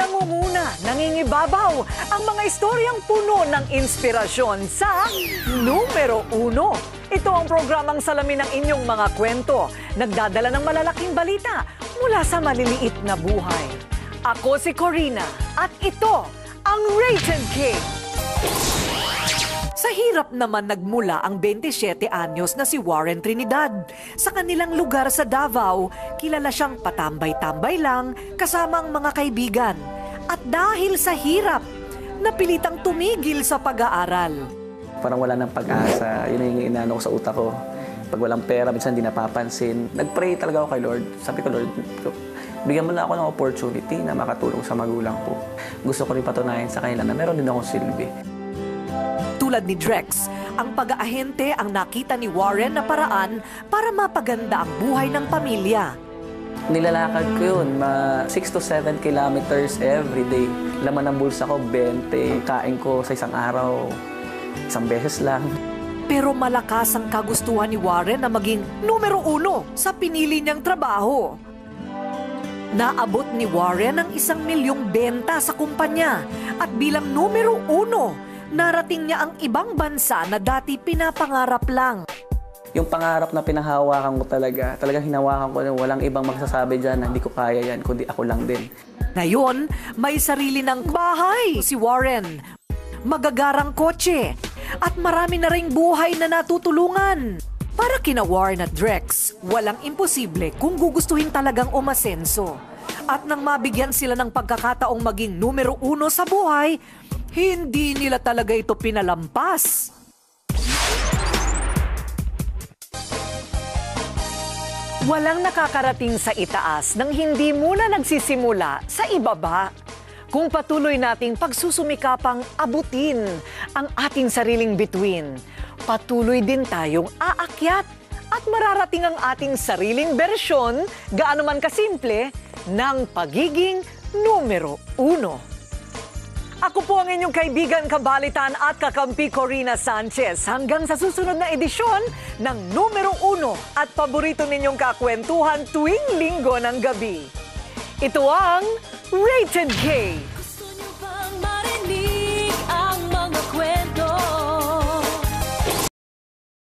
nangunguna, nangingibabaw ang mga istoryang puno ng inspirasyon sa Numero Uno. Ito ang programang salamin ng inyong mga kwento, nagdadala ng malalaking balita mula sa maliliit na buhay. Ako si Corina at ito ang Rated K. Sa hirap naman nagmula ang 27 anyos na si Warren Trinidad. Sa kanilang lugar sa Davao, kilala siyang patambay-tambay lang kasama ang mga kaibigan. At dahil sa hirap, napilitang tumigil sa pag-aaral. Parang wala ng pag-asa, yun yung inaano ko sa utak ko. Pag walang pera, minsan di napapansin. Nag-pray talaga ako kay Lord. Sabi ko, Lord, bigyan mo na ako ng opportunity na makatulong sa magulang ko. Gusto ko rin patunayan sa kanila na meron din akong silbi. Tulad ni Drex, ang pag-aahente ang nakita ni Warren na paraan para mapaganda ang buhay ng pamilya. Nilalakad ko yun, 6 to 7 kilometers every day. Laman ng bulsa ko, 20. Kain ko sa isang araw, isang beses lang. Pero malakas ang kagustuhan ni Warren na maging numero uno sa pinili niyang trabaho. Naabot ni Warren ang 1 milyong benta sa kumpanya at bilang numero uno, narating niya ang ibang bansa na dati pinapangarap lang. Yung pangarap na pinahawakan ko talagang hinawakan ko na walang ibang magsasabi dyan na hindi ko kaya yan, kundi ako lang din. Ngayon, may sarili ng bahay si Warren, magagarang kotse, at marami na ring buhay na natutulungan. Para kina Warren at Drex, walang imposible kung gugustuhin talagang umasenso. At nang mabigyan sila ng pagkakataong maging numero uno sa buhay, hindi nila talaga ito pinalampas. Walang nakakarating sa itaas nang hindi muna nagsisimula sa ibaba. Kung patuloy nating pagsusumikapang abutin ang ating sariling bituin, patuloy din tayong aakyat at mararating ang ating sariling bersyon, gaano man kasimple, ng pagiging numero uno. Ako po ang inyong kaibigan, kabalitan at kakampi Corina Sanchez. Hanggang sa susunod na edisyon ng Numero Uno at paborito ninyong kakwentuhan tuwing linggo ng gabi. Ito ang Rated K.